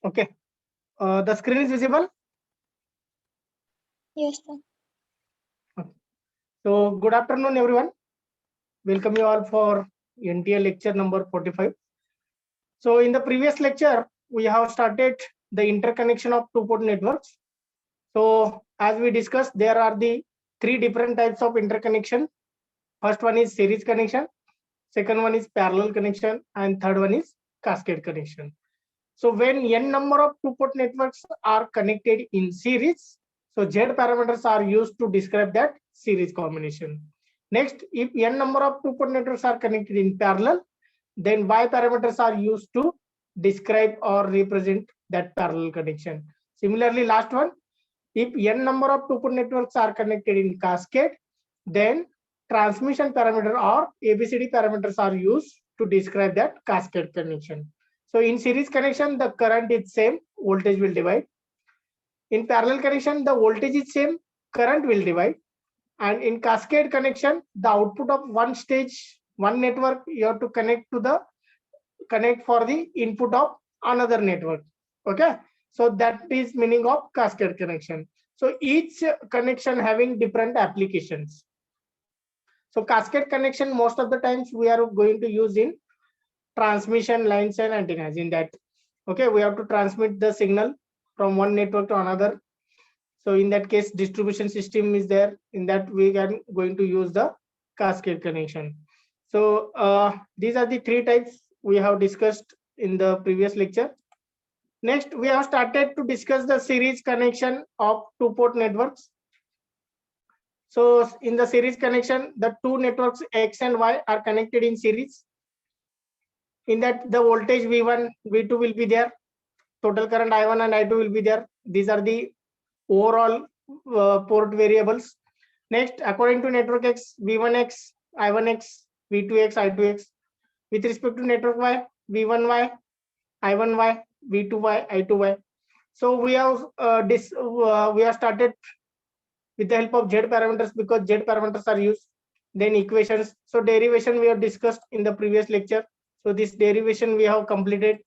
Okay. The screen is visible. Yes, sir. Okay. So good afternoon, everyone. Welcome you all for NTL lecture number 45. So in the previous lecture, we have started the interconnection of two-port networks. So as we discussed, there are the three different types of interconnection. First one is series connection, second one is parallel connection, and third one is cascade connection. So when n number of two-port networks are connected in series, so Z parameters are used to describe that series combination. Next, if n number of two-port networks are connected in parallel, then Y parameters are used to describe or represent that parallel connection. Similarly, last one, if n number of two-port networks are connected in cascade, then transmission parameter or ABCD parameters are used to describe that cascade connection. So in series connection, the current is same, voltage will divide. In parallel connection, the voltage is same, current will divide. And in cascade connection, the output of one stage, one network, you have to connect for the input of another network. Okay, so that is meaning of cascade connection. So each connection having different applications. So cascade connection, most of the times we are going to use in transmission lines and antennas. In that, okay, we have to transmit the signal from one network to another. So in that case, distribution system is there. In that, we can going to use the cascade connection. So these are the three types we have discussed in the previous lecture. Next, we have started to discuss the series connection of two-port networks. So in the series connection, the two networks X and Y are connected in series. In that, the voltage V1, V2 will be there. Total current I1 and I2 will be there. These are the overall port variables. Next, according to network X, V1X, I1X, V2X, I2X. With respect to network Y, V1Y, I1Y, V2Y, I2Y. So we have started with the help of Z parameters because Z parameters are used. Then equations. So derivation we have discussed in the previous lecture. So this derivation we have completed.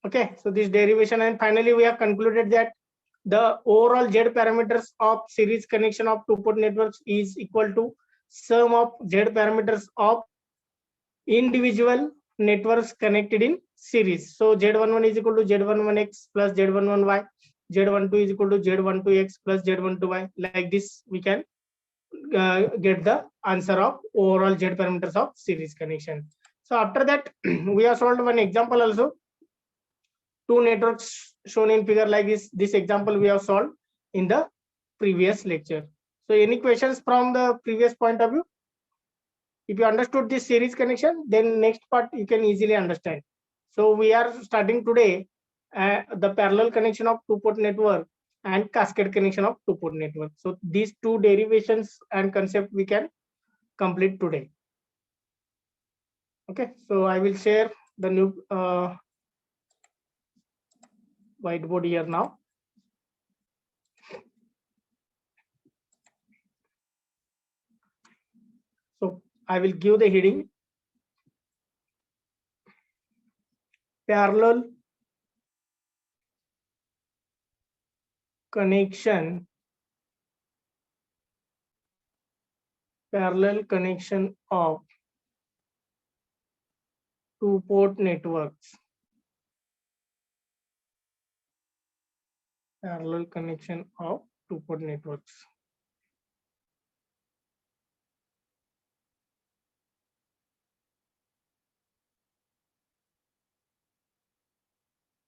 Okay, so this derivation, and finally we have concluded that the overall Z parameters of series connection of two-port networks is equal to sum of Z parameters of individual networks connected in series. So Z11 is equal to Z11X plus Z11Y, Z12 is equal to Z12X plus Z12Y. Like this, we can get the answer of overall Z parameters of series connection. So after that, we have solved one example also. Two networks shown in figure like this. This example we have solved in the previous lecture. So any questions from the previous point of view? If you understood this series connection, then next part you can easily understand. So we are starting today the parallel connection of two-port network and cascade connection of two-port network. So these two derivations and concept we can complete today. Okay, so I will share the new whiteboard here now. So I will give the heading parallel connection of two-port networks. Parallel connection of two-port networks.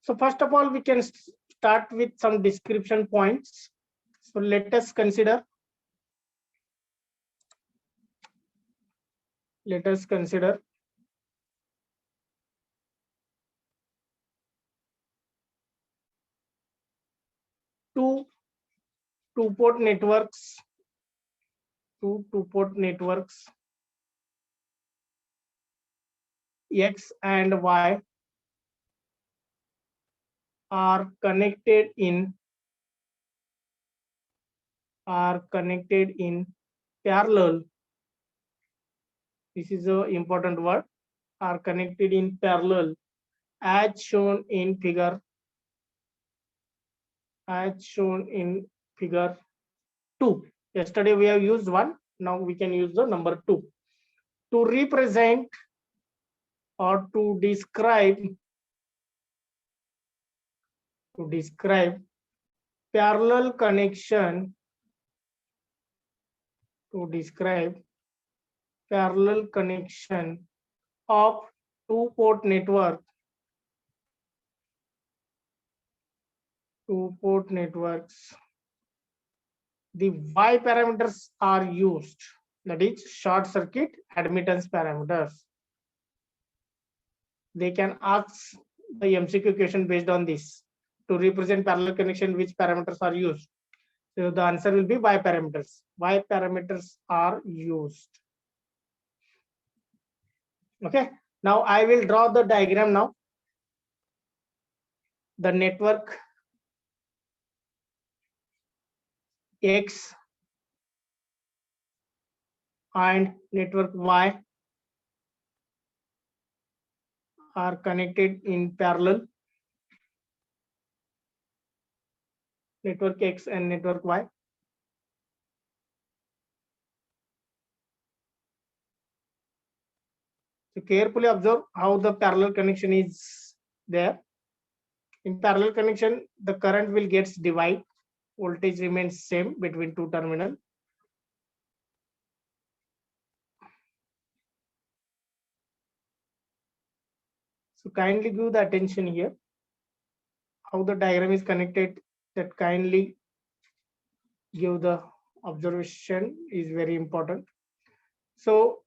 So first of all, we can start with some description points. So let us consider two two-port networks, X and Y are connected in parallel. This is an important word. are connected in parallel as shown in figure 2. Yesterday we have used 1, now we can use the number 2 to represent or to describe parallel connection, of two-port networks. The Y parameters are used, that is short circuit admittance parameters. They can ask the MCQ question based on this. To represent parallel connection, which parameters are used? So the answer will be Y parameters. Y parameters are used. Okay. Now I will draw the diagram now. The network X and network Y are connected in parallel. Network X and network Y. So carefully observe how the parallel connection is there. In parallel connection, the current will get divided. Voltage remains same between two terminals. So kindly give the attention here. How the diagram is connected, that kindly give the observation is very important. So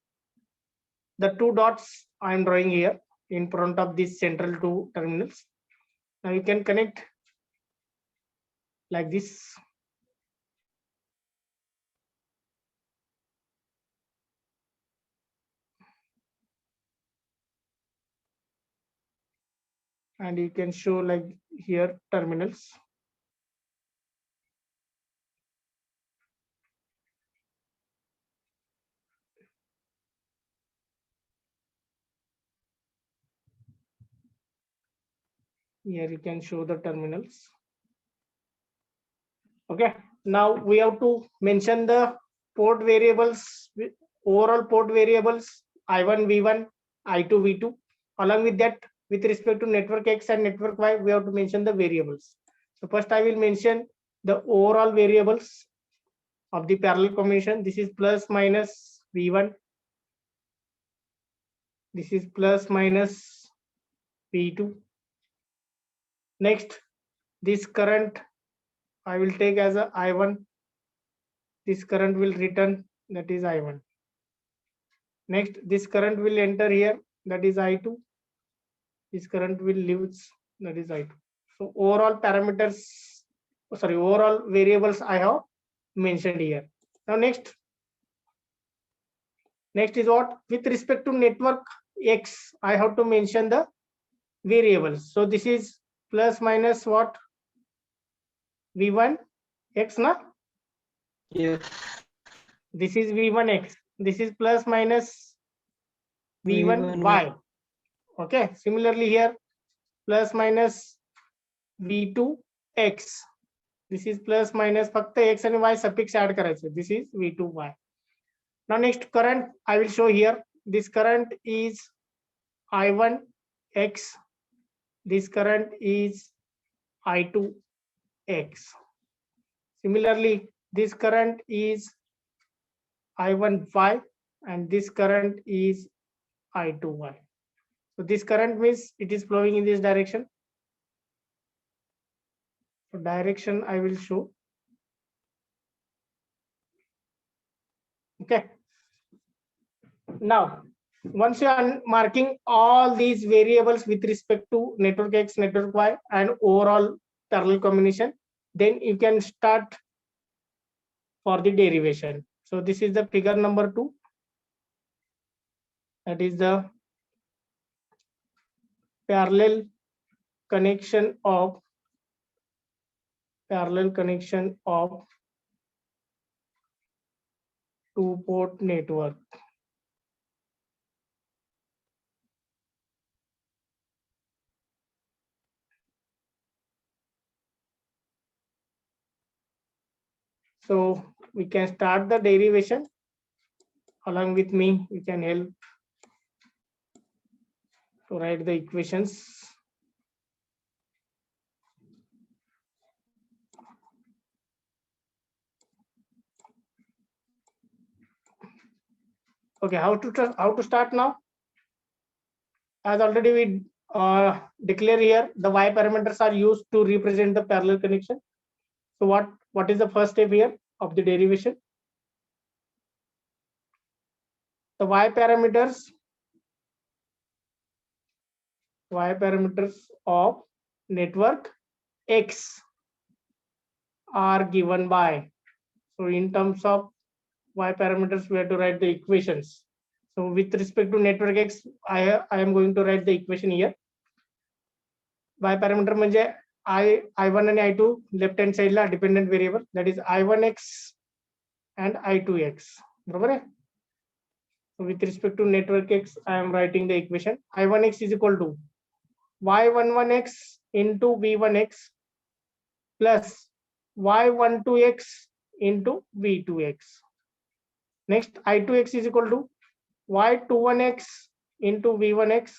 the two dots I am drawing here in front of these central two terminals. Now you can connect like this. And you can show like here terminals. Here you can show the terminals. Okay, now we have to mention the port variables, overall port variables I1 V1, I2 V2. Along with that, with respect to network X and network Y, we have to mention the variables. So first I will mention the overall variables of the parallel combination. This is plus minus V1. This is plus minus V2. Next, this current I will take as a I1. This current will return, that is I1. Next, this current will enter here, that is I2. This current will leave, that is I2. So overall parameters, overall variables I have mentioned here. Now next is what? With respect to network X, I have to mention the variables. So this is plus minus what? V1 X, na? Yes. This is V1 X. This is plus minus V1 Y. Okay. Similarly here, plus minus V2 X. This is plus minus फक्त X and Y suffix add करायचे. This is V2 Y. Now next current I will show here. This current is I1 X. This current is I2 X. Similarly, this current is I1 Y and this current is I2 Y. So this current means it is flowing in this direction. So direction I will show. Okay. Now, once you are marking all these variables with respect to network X, network Y, and overall parallel combination, then you can start for the derivation. So this is the figure number 2. That is the parallel connection of two-port network. So we can start the derivation. Along with me, you can help to write the equations. Okay, how to start now? As already we declare here, the y parameters are used to represent the parallel connection. So what is the first step here of the derivation? The y parameters of network X are given by. So in terms of y parameters, we have to write the equations. So with respect to network X, I am going to write the equation here. Y parameter म्हणजे I1 and I2 left hand side La dependent variable, that is I1x and I2x. बरोबर आहे? So with respect to network X, I am writing the equation. I1x is equal to Y11x into V1x plus Y12x into V2x. Next, I2x is equal to Y21x into V1x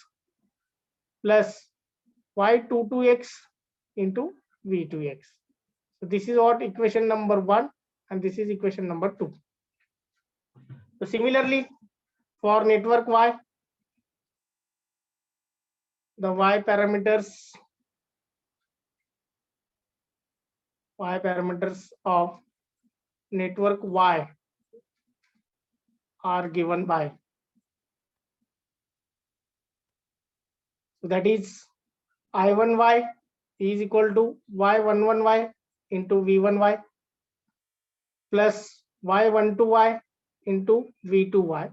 plus Y22x into V2x. So this is what equation number 1 and this is equation number 2. So similarly, for network Y, the Y parameters of network Y are given by. So that is I1y is equal to Y11y into V1y plus Y12y into V2y.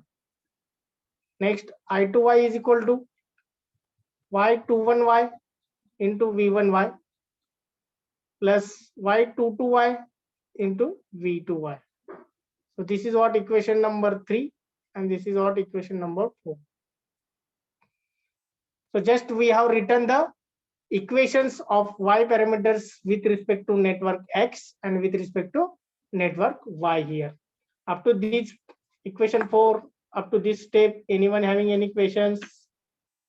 Next, I2y is equal to Y21y into V1y plus Y22y into V2y. So this is what equation number 3 and this is what equation number 4. So just we have written the equations of Y parameters with respect to network X and with respect to network Y here. Up to this equation 4, up to this step, anyone having any questions,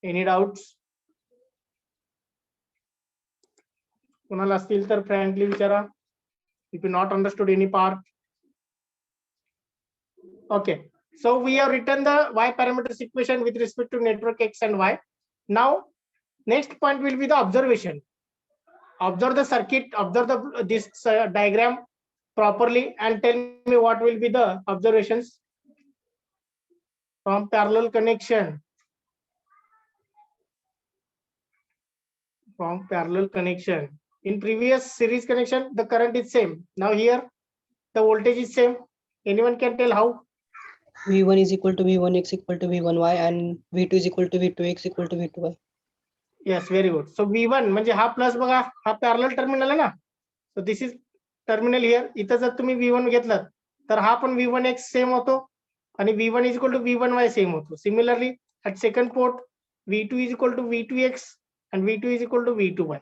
any doubts? कोणाला असतील तर frankly विचारा. If you not understood any part. Okay, so we have written the Y parameters equation with respect to network X and Y. Now, next point will be the observation. Observe the circuit, observe this diagram properly and tell me what will be the observations from parallel connection. From parallel connection. In previous series connection, the current is same. Now here, the voltage is same. Anyone can tell how? V1 is equal to V1x equal to V1y and V2 is equal to V2x equal to V2y. Yes, very good. So V1 म्हणजे हा plus बघा, हा parallel terminal आहे ना. So this is terminal here. इथं जर तुम्ही V1 घेतलात तर हा पण V1x सेम होतो आणि V1 is equal to V1y same होतो. Similarly, at second port, V2 is equal to V2x and V2 is equal to V2y.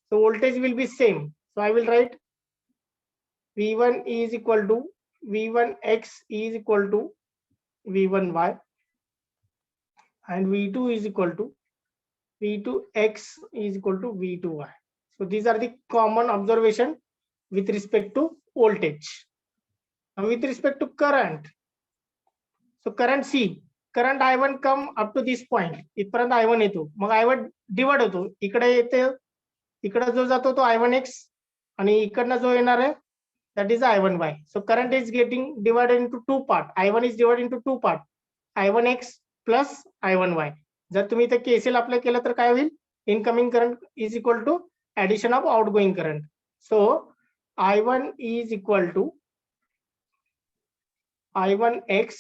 So voltage will be same. So I will write V1 is equal to V1x is equal to V1y and V2 is equal to V2x is equal to V2y. So these are the common observation with respect to voltage. Now with respect to current, so current C, current I1 come up to this point. इथपर्यंत I1 येतो, मग I1 divide होतो, इकडे येते, इकडे जो जातो तो I1x आणि इकडनं जो येणार आहे that is I1y. So current is getting divided into two part. I1 is divided into two part. I1x plus I1y. जर तुम्ही इथे KCL अप्लाय केलं तर काय होईल? Incoming current is equal to addition of outgoing current. So I1 is equal to I1x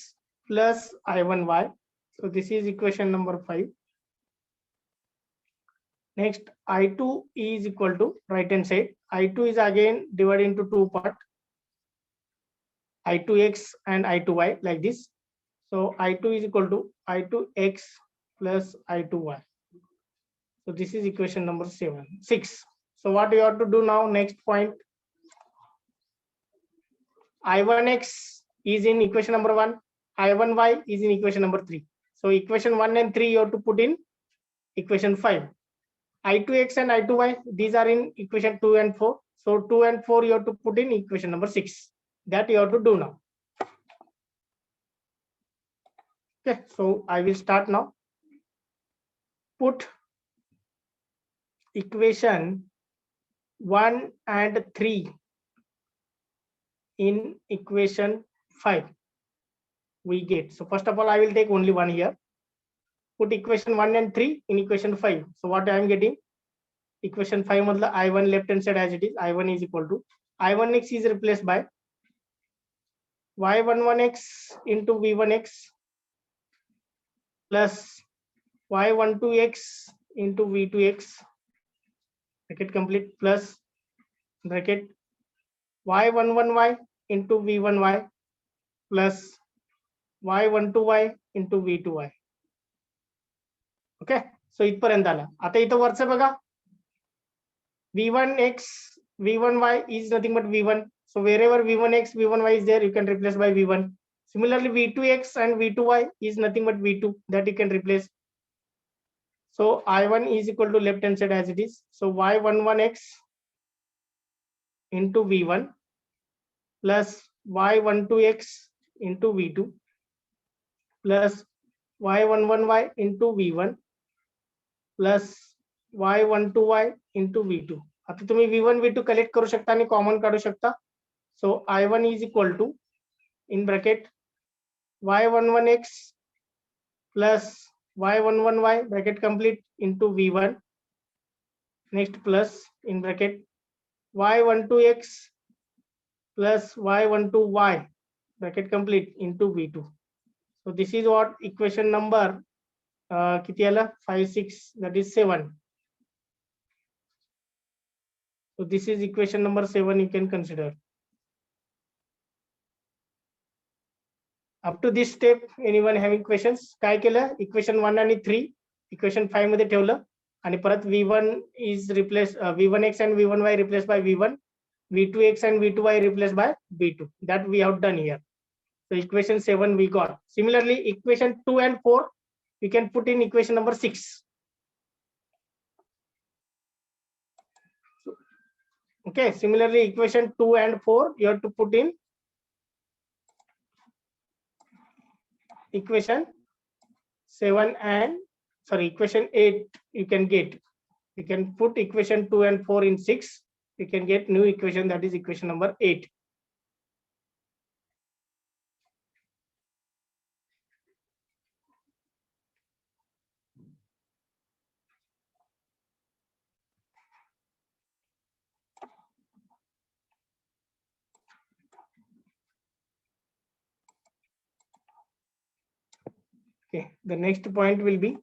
plus I1y. So this is equation number 5. Next, I2 is equal to right hand side. I2 is again divided into two part. I2x and I2y like this. So I2 is equal to I2x plus I2y. So this is equation number 6. So what you have to do now, next point. I1x is in equation number 1, I1y is in equation number 3. So equation 1 and 3 you have to put in equation 5. I2x and I2y, these are in equation 2 and 4. So 2 and 4 you have to put in equation number 6. That you have to do now. Okay, so I will start now. Put equation 1 and 3 in equation 5. We get. So first of all, I will take only one here. Put equation 1 and 3 in equation 5. So what I am getting? Equation 5 मतलब I1 left hand side as it is. I1 is equal to I1x is replaced by y11x into v1x plus y12x into v2x bracket complete plus bracket y11y into v1y plus y12y into v2y. Okay, so इथपर्यंत आला. आता इथं वरचं बघा, v1x v1y is nothing but v1. So wherever v1x v1y is there, you can replace by v1. Similarly, v2x and v2y is nothing but v2, that you can replace. So I1 is equal to left hand side as it is. So y11x into v1 plus y12x into v2 plus y11y into v1 plus y12y into v2. आता तुम्ही v1 v2 collect करू शकता आणि common काढू शकता. So I1 is equal to in bracket y11x plus y11y bracket complete into v1 next plus in bracket y12x plus y12y bracket complete into v2. So this is what equation number किती आला 5 6, that is 7. So this is equation number 7 you can consider. Up to this step anyone having questions? काय केलं, equation 1 आणि 3 equation 5 मध्ये ठेवलं आणि परत v1 is replaced v1x and v1y replaced by v1, v2x and v2y replaced by v2. That we have done here. So equation 7 we got. Similarly, equation 2 and 4 you can put in equation number 6. Okay, similarly equation 2 and 4 you have to put in equation 7 and equation 8 you can get. You can put equation 2 and 4 in 6. You can get new equation, that is equation number 8. Okay, the next point will be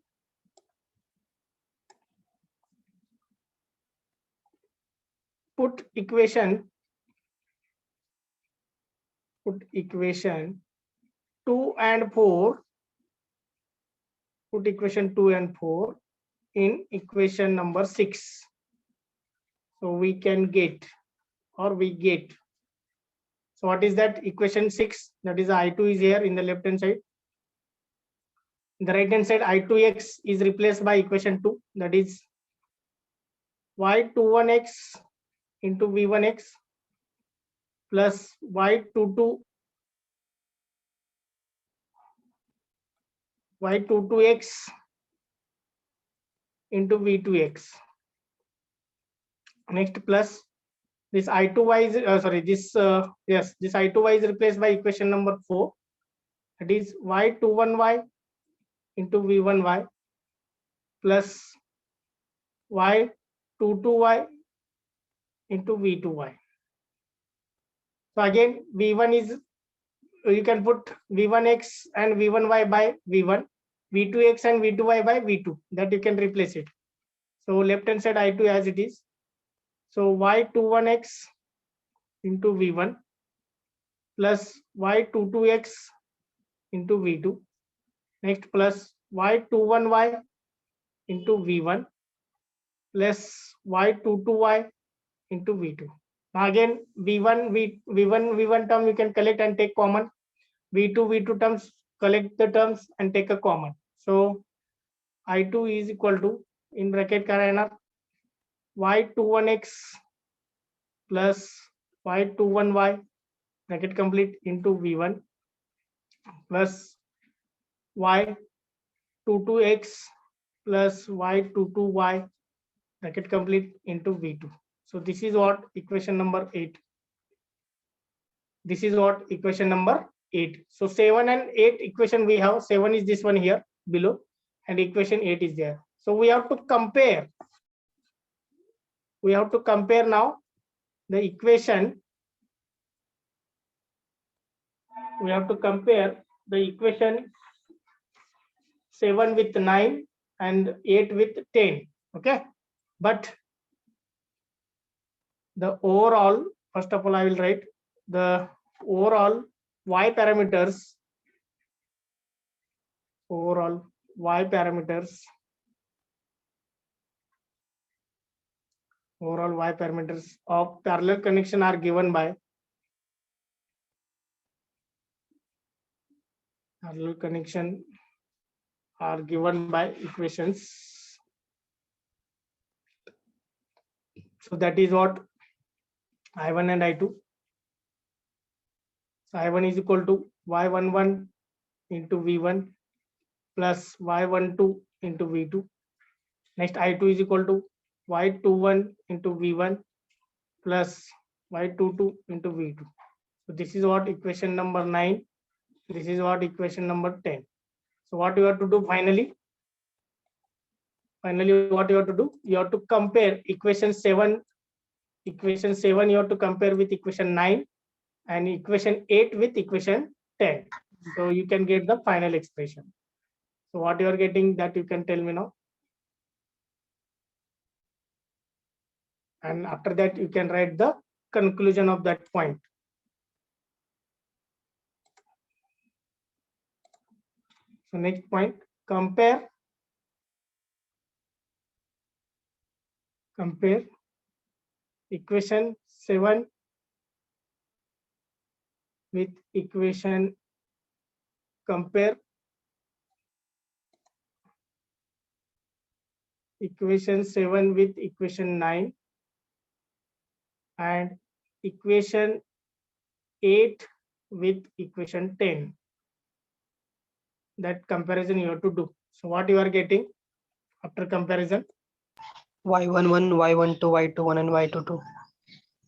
put equation 2 and 4. Put equation 2 and 4 in equation number 6. So we can get, or we get. So what is that? Equation 6, that is I2 is here in the left hand side. In the right hand side, I2x is replaced by equation 2, that is y21x into v1x plus y22x into v2x. Next plus this I2y is this I2y is replaced by equation number 4, that is y21y into v1y plus y22y into v2y. So again v1 is, you can put v1x and v1y by v1, v2x and v2y by v2, that you can replace it. So left hand side I2 as it is. So y21x into v1 plus y22x into v2. Next plus y21y into v1 plus y22y into v2. Now again, V1 term you can collect and take common. V2 terms, collect the terms and take a common. So I2 is equal to, in bracket karana, y21x plus y21y, bracket complete, into V1 plus y22x plus y22y, bracket complete, into V2. So this is what equation number 8. This is what equation number 8. So 7 and 8 equation we have. 7 is this one here below, and equation 8 is there. So we have to compare. We have to compare now the equation. We have to compare the equation 7 with 9 and 8 with 10. Okay, but the overall, first of all, I will write the overall y parameters. Overall y parameters. Overall y parameters of parallel connection are given by parallel connection are given by equations. So that is what I1 and I2. So I1 is equal to y11 into V1 plus y12 into V2. Next I2 is equal to y21 into V1 plus y22 into V2. So this is what equation number 9. This is what equation number 10. So what you have to do finally? Finally, what you have to do? You have to compare equation 7. Equation 7 you have to compare with equation 9 and equation 8 with equation 10. So you can get the final expression. So what you are getting, that you can tell me now. And after that, you can write the conclusion of that point. So next point, compare equation 7 with equation, compare equation 7 with equation 9 and equation 8 with equation 10. That comparison you have to do. So what you are getting after comparison? y11, y12, y21, and y22.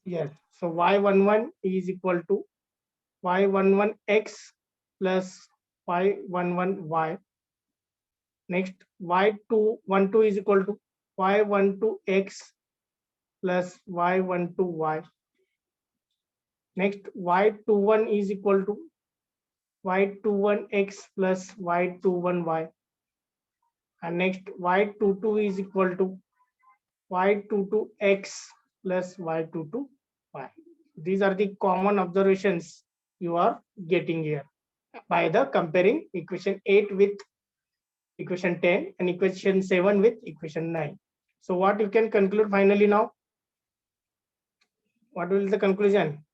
Yes. So y11 is equal to y11x plus y11y. Next, y12 is equal to y12x plus y12y. Next, y21 is equal to y21x plus y21y. And next, y22 is equal to y22x plus y22y. These are the common observations you are getting here by the comparing equation 8 with equation 10 and equation 7 with equation 9. So what you can conclude finally now? What will be the conclusion?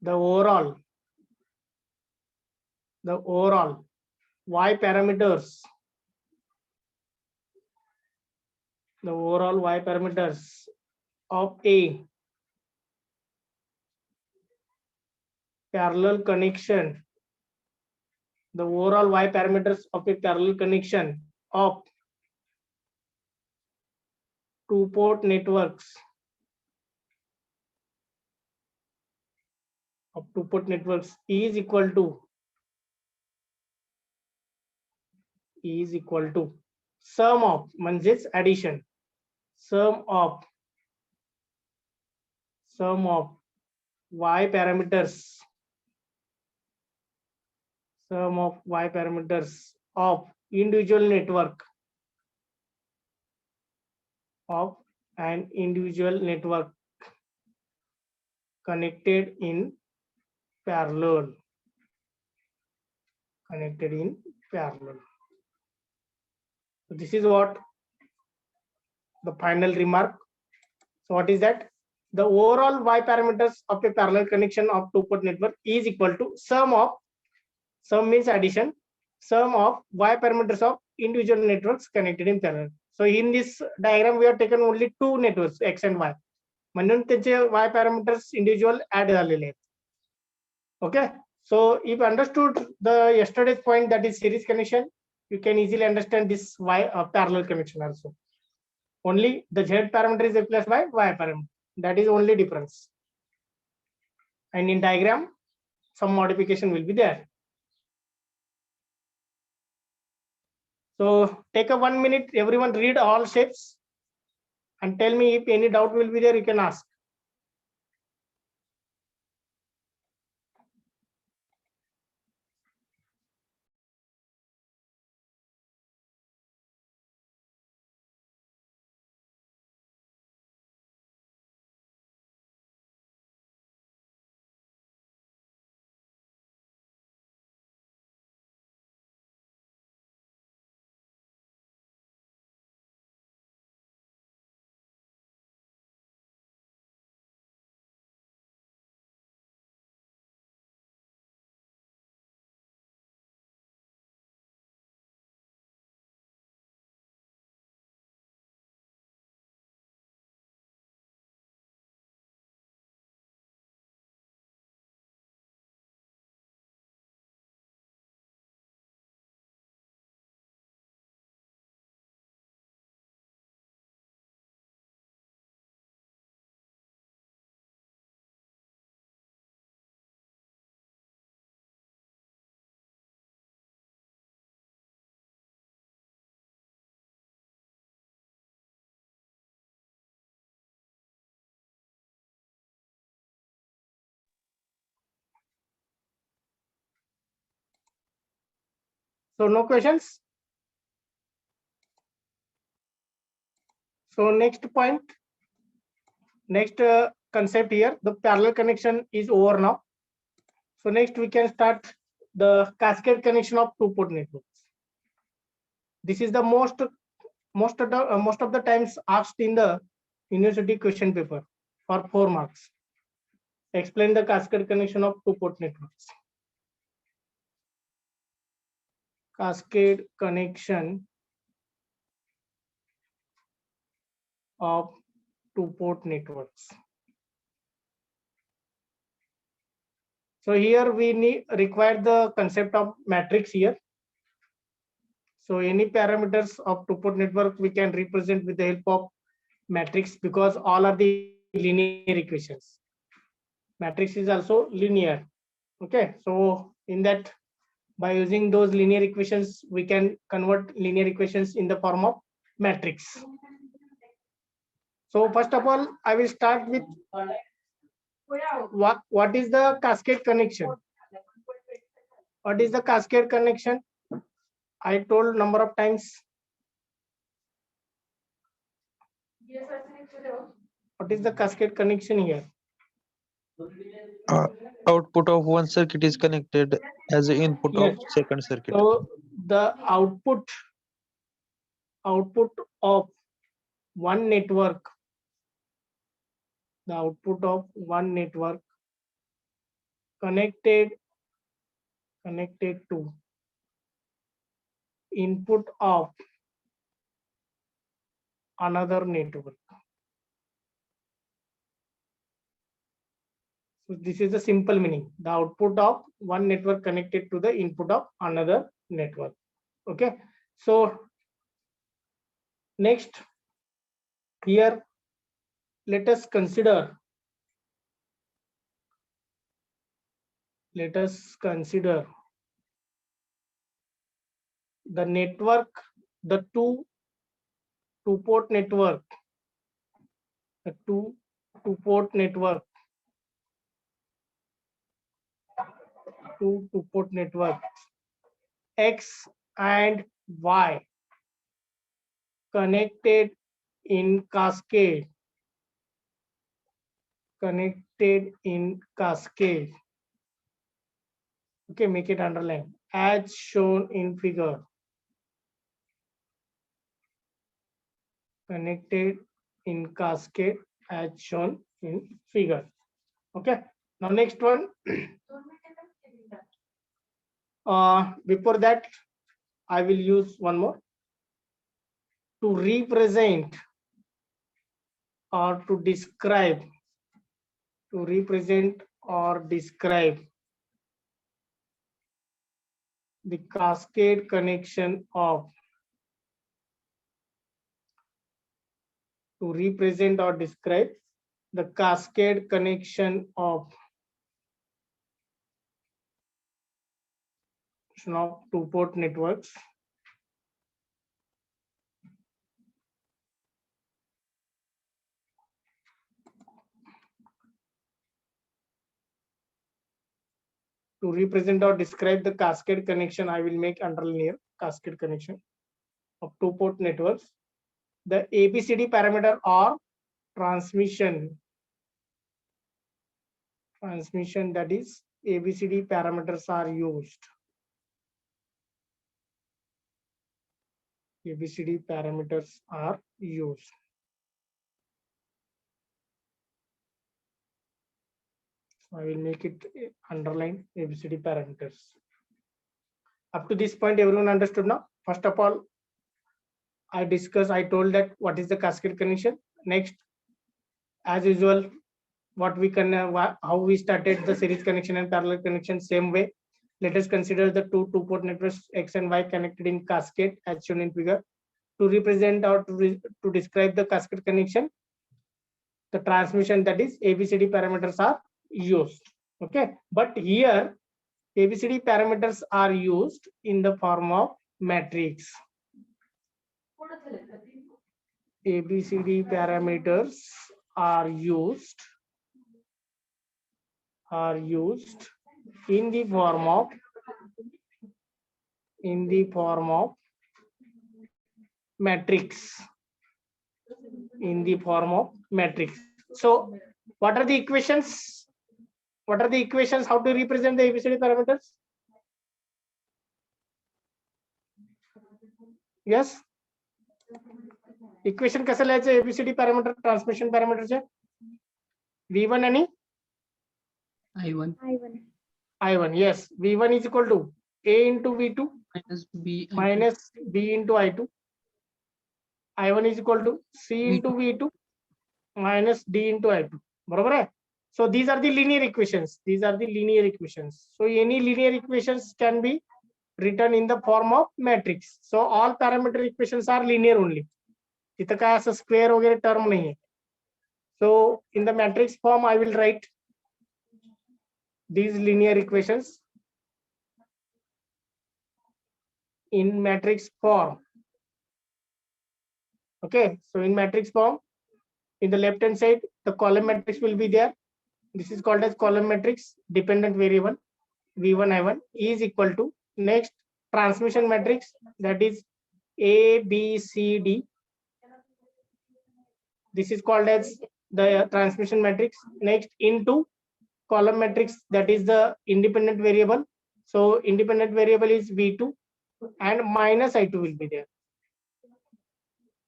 The overall y parameters, the overall y parameters of a parallel connection, the overall y parameters of a parallel connection of two-port networks is equal to sum of, म्हणजेच addition, sum of y parameters, sum of y parameters of individual network of an individual network connected in parallel. So this is what the final remark. So what is that? The overall y parameters of a parallel connection of two-port network is equal to sum means addition, sum of y parameters of individual networks connected in parallel. So in this diagram we have taken only two networks x and y. म्हणून त्याचे y parameters individual add झालेले आहेत. Okay, so if understood the yesterday's point, that is series connection, you can easily understand this y parallel connection also. Only the z parameter is replaced by y parameter. That is only difference. And in diagram, some modification will be there. So take a 1 minute, everyone read all steps and tell me if any doubt will be there, you can ask. So no questions. So next point, next concept here, the parallel connection is over now. So next we can start the cascade connection of two-port networks. This is the most of the times asked in the university question paper for 4 marks. Explain the cascade connection of two-port networks. Cascade connection of two-port networks. So here we require the concept of matrix here. So any parameters of two-port network we can represent with the help of matrix, because all are the linear equations. Matrix is also linear. Okay, so in that, by using those linear equations, we can convert linear equations in the form of matrix. So first of all, I will start with what is the cascade connection. What is the cascade connection? I told number of times. What is the cascade connection here? Output of one circuit is connected as an input Yes. of second circuit. So the output of one network, the output of one network connected to input of another network. So this is the simple meaning, the output of one network connected to the input of another network. Okay, so next here, let us consider the network, the two-port network, the two-port network, two-port network X and Y connected in cascade, okay, make it underline, as shown in figure. connected in cascade as shown in figure. Okay. Now next one. Before that, I will use one more to represent or to describe. To represent or describe the cascade connection of. To represent or describe the cascade connection of two-port networks. To represent or describe the cascade connection, I will make underline here cascade connection of two-port networks. The ABCD parameter or transmission, that is ABCD parameters are used. ABCD parameters are used. So I will make it underline ABCD parameters. Up to this point, everyone understood now? First of all, I told that what is the cascade connection. Next, as usual, what we can how we started the series connection and parallel connection, same way. Let us consider the two-port networks X and Y connected in cascade as shown in figure. To represent or to describe the cascade connection, the transmission, that is ABCD parameters are used. Okay, but here ABCD parameters are used in the form of matrix. ABCD parameters are used in the form of matrix. So what are the equations? How to represent the ABCD parameters? Yes, equation कसं लिहायचं ABCD parameter transmission पॅरामीटरचे V1 आणि I1 yes, V1 is equal to A into V2 minus B into I2. I1 is equal to C into V2 minus D into I2. बरोबर आहे. So these are the linear equations. So any linear equations can be written in the form of matrix. So all parameter equations are linear only. तिथं काय असं square वगैरे term नाही आहे. So in the matrix form I will write these linear equations in matrix form. Okay, so in matrix form, in the left hand side the column matrix will be there. This is called as column matrix. Dependent variable V1 I1 is equal to, next transmission matrix, that is A B C D. This is called as the transmission matrix. Next into column matrix, that is the independent variable. So independent variable is V2 and minus I2 will be there.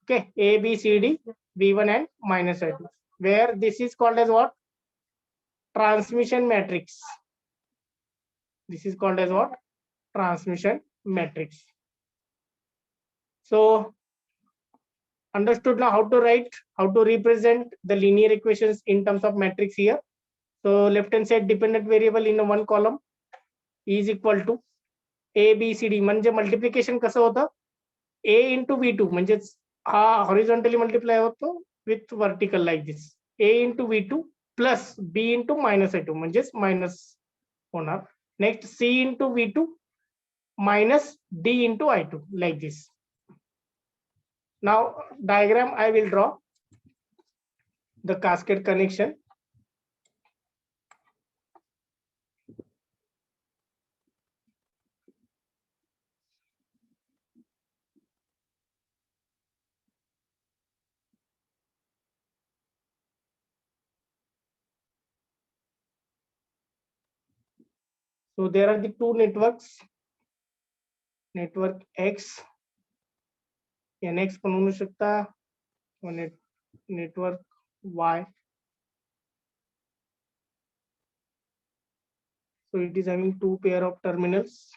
Okay, A B C D V1 and minus I2, where this is called as what? Transmission matrix. This is called as what? Transmission matrix. So understood now how to represent the linear equations in terms of matrix here. So left hand side dependent variable in one column is equal to A B C D. म्हणजे multiplication कसं होतं? A into V2 म्हणजे हा horizontally multiply होतो with vertical like this. A into V2 plus B into minus I2 म्हणजेच minus होणार. Next C into V2 minus D into I2 like this. Now diagram I will draw the cascade connection. So there are the two networks, network X, NX पण म्हणू शकता, or network Y. So it is having two pair of terminals.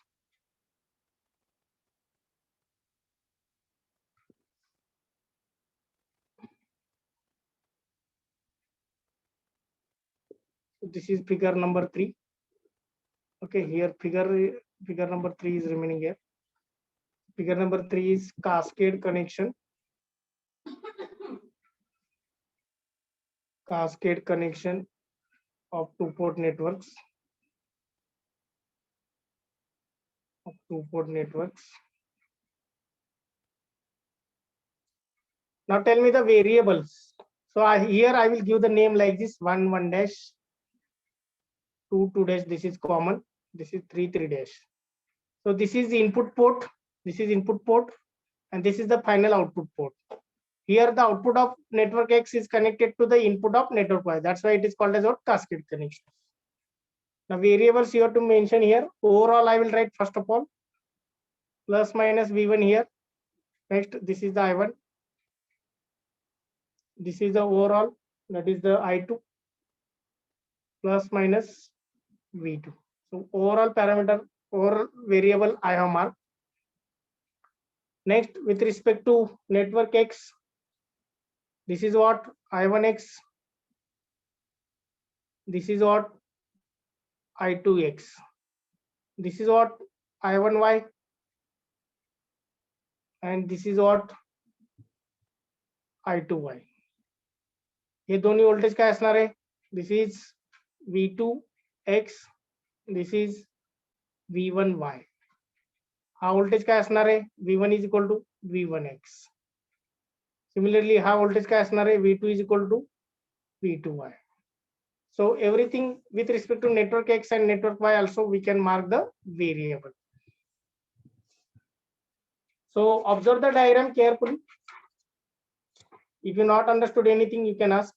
So this is figure number 3. Okay, here figure number 3 is remaining here. Figure number 3 is cascade connection. Cascade connection of two-port networks. Now tell me the variables. So here I will give the name like this: 1 1 dash, 2 2 dash. This is common. This is 3 3 dash. So this is the input port. This is input port, and this is the final output port. Here the output of network X is connected to the input of network Y. That's why it is called as a cascade connection. Now variables you have to mention here. Overall I will write first of all plus minus V1 here. Next this is the I1. This is the overall, that is the I2 plus minus V2. So overall parameter or variable I have marked. Next, with respect to network X, this is what I1X, this is what I2X, this is what I1Y, and this is what I2Y. ये दोनों voltage काय असणार आहे? This is V2X, this is V1Y. हा voltage काय असणार आहे? V1 is equal to V1X. Similarly, हा वोल्टेज काय असणार आहे? V2 is equal to V2Y. So everything with respect to network X and network Y also we can mark the variable. So observe the diagram carefully. If you not understood anything, you can ask.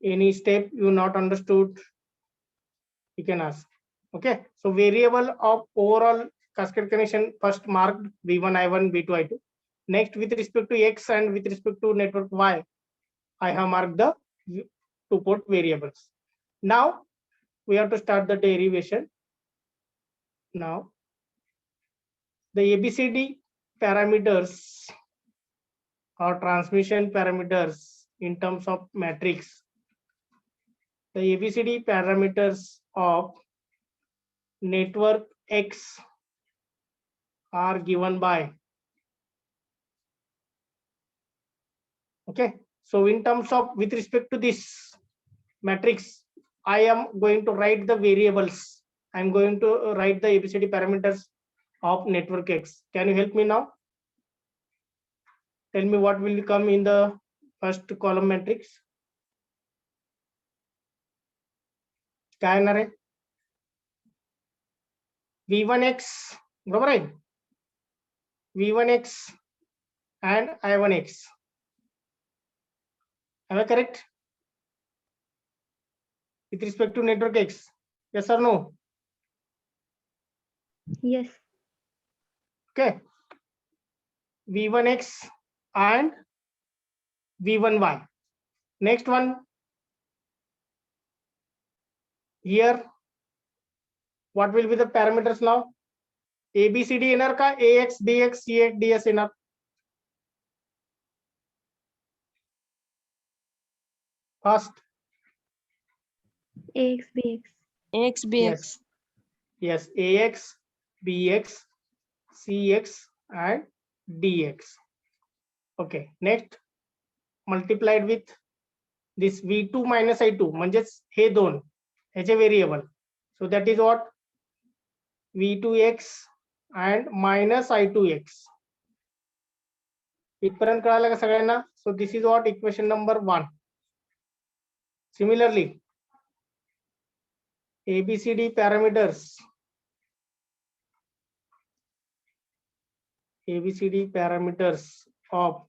Any step you not understood, you can ask. Okay. So variable of overall cascade connection first marked V1, I1, V2, I2. Next, with respect to X and with respect to network Y, I have marked the two-port variables. Now we have to start the derivation. Now the ABCD parameters or transmission parameters in terms of matrix. The ABCD parameters of network X are given by. Okay, so in terms of with respect to this matrix, I am going to write the variables. I am going to write the ABCD parameters of network X. Can you help me now? Tell me what will come in the first column matrix. काय येणार आहे? V1X, बरोबर आहे? V1X and I1X. Am I correct? With respect to network X, yes or no? Yes. Okay. V1X and V1Y. Next one. Here, what will be the parameters now? ABCD inner ka AX, BX, CX, DS inner. First. AX, BX. AX, BX. Yes, AX, BX, CX, and DX. Okay, next, multiplied with this V2 minus I2, म्हणजेच हे दोन ह्याचे variable. So that is what? V2X and minus I2X. इथपर्यंत कळालं का सगळ्यांना? So this is what equation number 1. Similarly, ABCD parameters. ABCD parameters of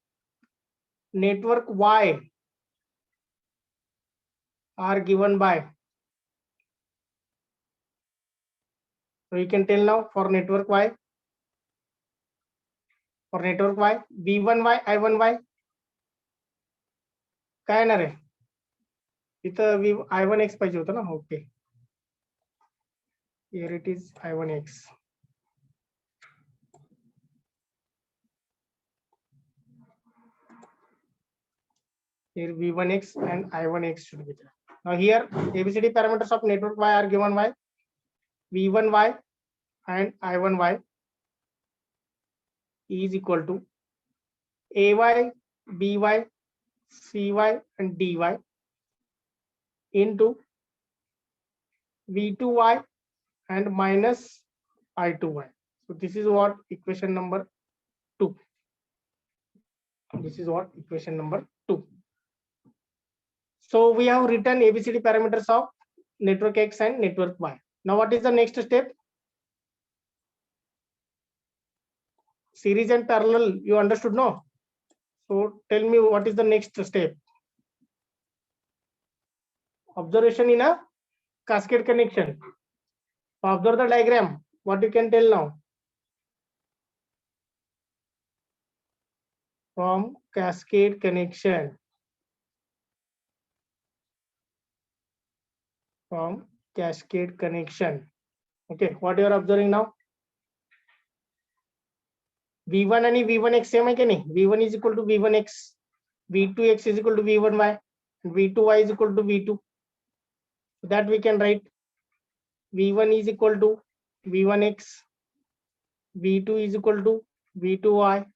network Y are given by. So you can tell now for network Y. For network Y V1y I1y काय येणार आहे इथं I1x पाहिजे होतं ना. Okay, here it is I1x. Here V1x and I1x should be there. Now here ABCD parameters of network Y are given by V1y and I1y is equal to AY, BY, CY and DY into V2y and minus I2y. So this is what equation number 2. This is what equation number 2. So we have written ABCD parameters of network X and network Y. Now what is the next step? Series and parallel, you understood, no? So tell me what is the next step? Observation in a cascade connection. Observe the diagram. What you can tell now? From cascade connection. From cascade connection. Okay, what you are observing now? V1 and V1x same है क्या नहीं? V1 is equal to V1x, V2x is equal to V1y, and V2y is equal to V2. So that we can write V1 is equal to V1x, V2 is equal to V2y.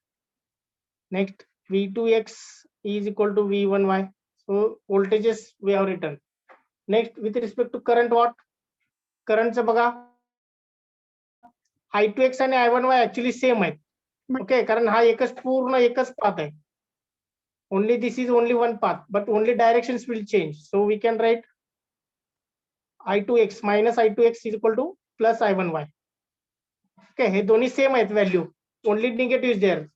Next V2x is equal to V1y. So voltages we have written. Next with respect to current, what? Current से बघा I2x आणि I1y actually same आहे. Okay, कारण हा एकच पूर्ण एकच path आहे. Only this is only one path, but only directions will change. So we can write I2x minus I2x is equal to plus I1y. Okay, हे दोन्ही same आहेत value. Only negative is there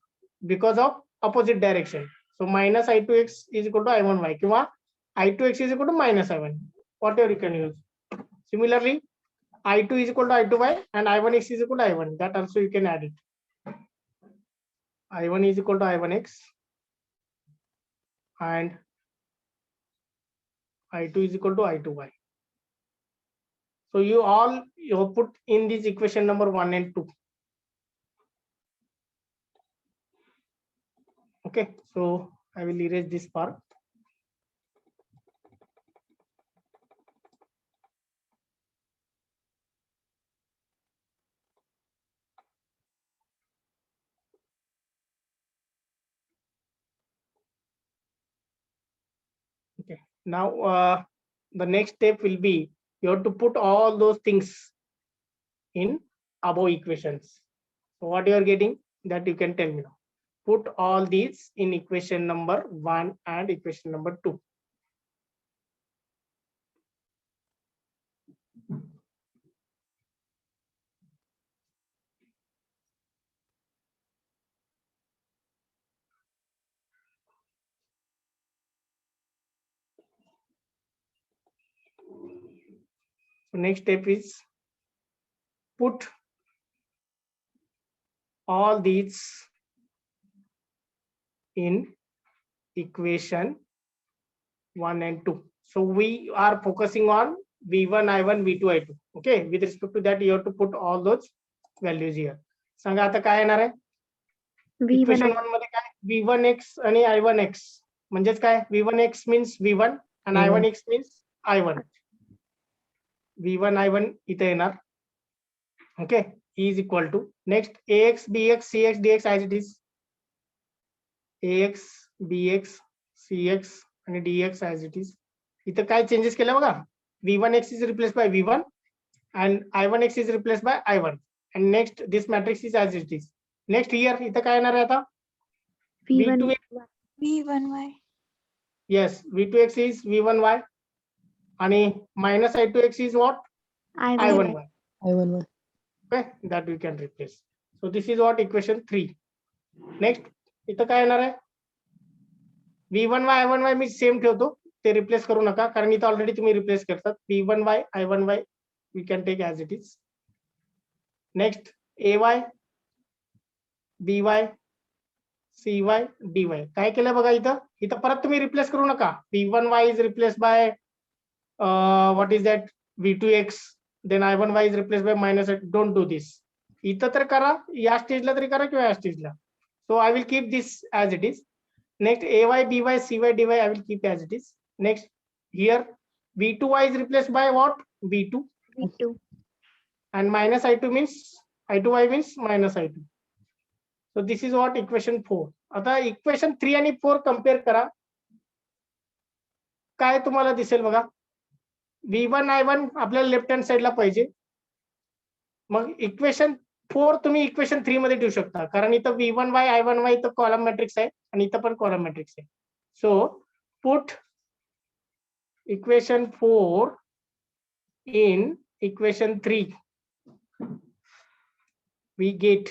because of opposite direction. So minus I2x is equal to I1y किंवा I2x is equal to minus I1. Whatever you can use. Similarly, I2 is equal to I2y and I1x is equal to I1. That also you can add it. I1 is equal to I1x and I2 is equal to I2y. So you put in this equation number 1 and 2. Okay, so I will erase this part. Okay, now the next step will be you have to put all those things in above equations. So what you are getting, that you can tell me now. Put all these in equation number 1 and equation number 2. So next step is put all these in equation 1 and 2. So we are focusing on V1, I1, V2, I2. Okay, with respect to that, you have to put all those values here. सांगा आता काय येणार आहे? Equation 1 मध्ये काय? V1x आणि I1x म्हणजेच काय? V1x means V1 and I1x means I1. V1, I1 इथे येणार. Okay, is equal to next AX, BX, CX, DX as it is. AX, BX, CX and DX as it is. इथं काय changes केलं बघा. V1x is replaced by V1 and I1x is replaced by I1 and next this matrix is as it is. Next here इथं काय येणार आहे आता? V1y. Yes, V2x is V1y आणि minus I2x is what? I1y. I1y. Okay, that we can replace. So this is what equation 3. Next इथं काय येणार आहे? V1y, I1y मी सेम ठेवतो, ते रिप्लेस करू नका कारण इथं ऑलरेडी तुम्ही रिप्लेस करतात. V1y, I1y we can take as it is. Next AY, BY, cy dy. काय केलं बघा इथं, इथं परत तुम्ही रिप्लेस करू नका. v1y is replaced by what is that, v2x, then i1y is replaced by minus x. Don't do this. इथं तर करा, या स्टेजला तरी करा किंवा या स्टेजला. So I will keep this as it is. Next, ay by cy dy I will keep as it is. Next, here v2y is replaced by what, v2, V2. and minus i2 means i2y means minus i2. So this is what equation 4. आता equation 3 आणि 4 compare करा. काय तुम्हाला दिसेल बघा, v1 i1 आपल्याला left hand साइडला पाहिजे. मग इक्वेशन 4 तुम्ही इक्वेशन 3 मध्ये ठेवू शकता, कारण इथं v1y i1y इथं कॉलम मॅट्रिक्स आहे आणि इथं पण कॉलम मॅट्रिक्स आहे. So put equation 4 in equation 3. We get,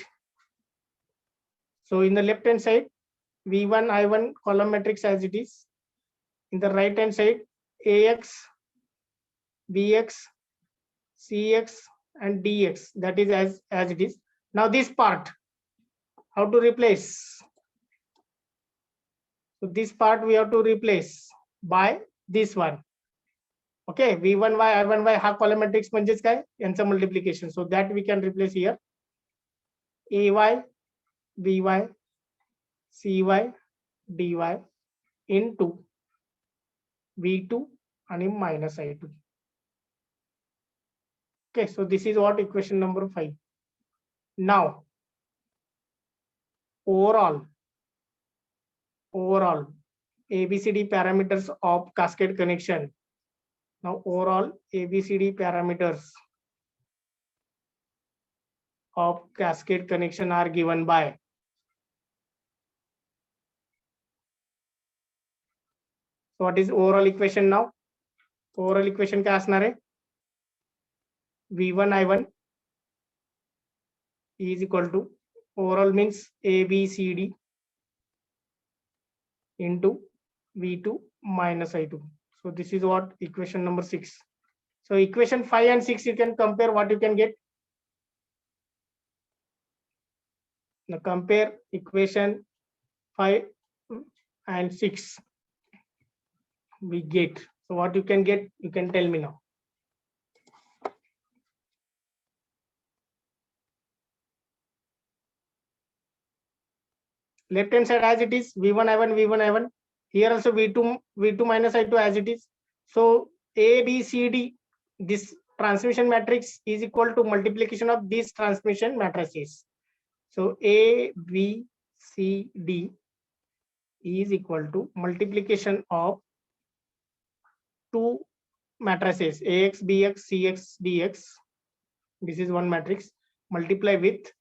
so in the left hand side v1 i1 column matrix as it is. In the right hand side ax, bx, cx and dx, that is as it is. Now this part, how to replace? So this part we have to replace by this one. Okay, v1y i1y हा column matrix म्हणजेच काय, यांचं multiplication. So that we can replace here. ay by cy dy into v2 and minus i2. Okay, so this is what equation number 5. Now overall ABCD parameters of cascade connection. Now overall ABCD parameters of cascade connection are given by so what is overall equation now? Overall equation क्या असणार आहे, v1 i1 is equal to, overall means ABCD into v2 minus i2. So this is what equation number 6. So equation 5 and 6 you can compare, what you can get. Now compare equation 5 and 6 we get. So what you can get, you can tell me now. Left hand side as it is, v1 i1. Here also v2 minus i2 as it is. So a b c d, this transmission matrix is equal to multiplication of these transmission matrices. So a b c d is equal to multiplication of two matrices ax bx cx dx. This is one matrix, multiply with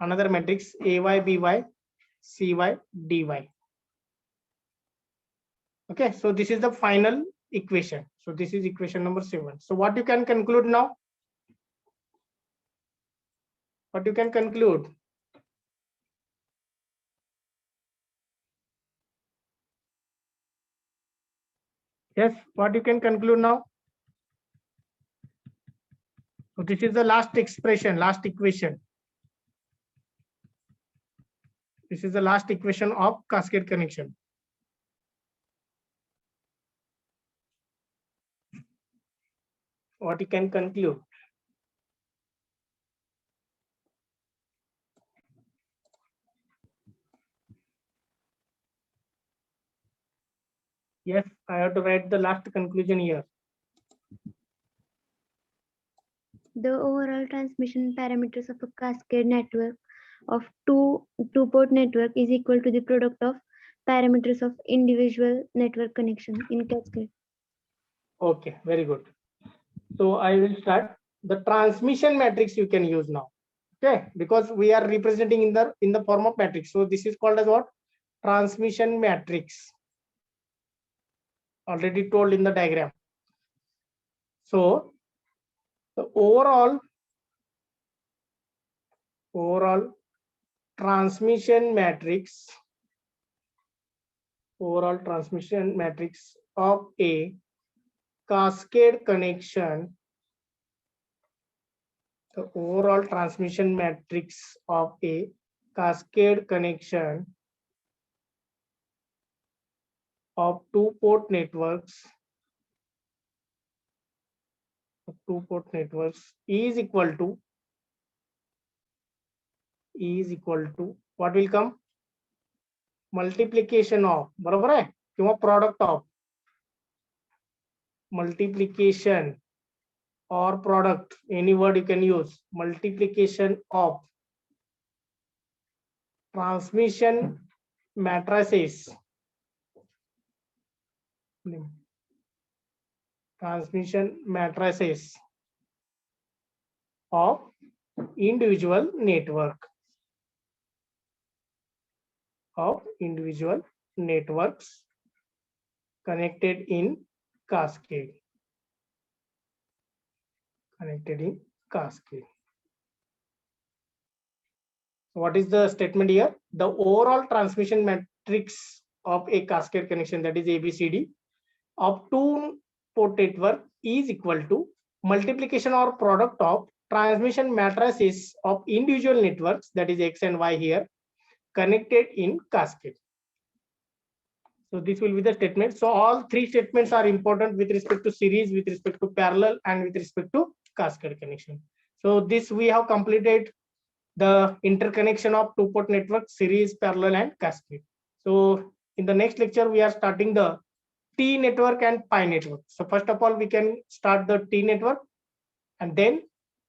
another matrix ay by cy dy. Okay, so this is the final equation. So this is equation number 7. So what you can conclude now? What you can conclude? Yes, what you can conclude now? So this is the last expression, last equation. This is the last equation of cascade connection. What you can conclude? Yes, I have to write the last conclusion here. The overall transmission parameters of a cascade network of two-port network is equal to the product of parameters of individual network connection in cascade. Okay, very good. So I will start. The transmission matrix you can use now. Okay, because we are representing in the form of matrix. So this is called as what? Transmission matrix. Already told in the diagram. So the overall transmission matrix of a cascade connection, the overall transmission matrix of a cascade connection of two-port networks is equal to what will come? Multiplication of, बरोबर आहे किंवा product of, multiplication or product, any word you can use, multiplication of transmission matrices of individual networks connected in cascade. What is the statement here? The overall transmission matrix of a cascade connection, that is ABCD, of two-port network is equal to multiplication or product of transmission matrices of individual networks, that is X and Y here, connected in cascade. So this will be the statement. So all three statements are important with respect to series, with respect to parallel, and with respect to cascade connection. So this we have completed the interconnection of two-port network, series, parallel, and cascade. So in the next lecture, we are starting the T network and pi network. So first of all, we can start the T network and then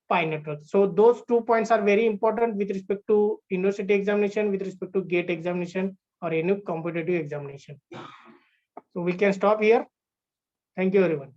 pi network. So those 2 points are very important with respect to university examination, with respect to GATE examination, or any competitive examination. So we can stop here. Thank you, everyone.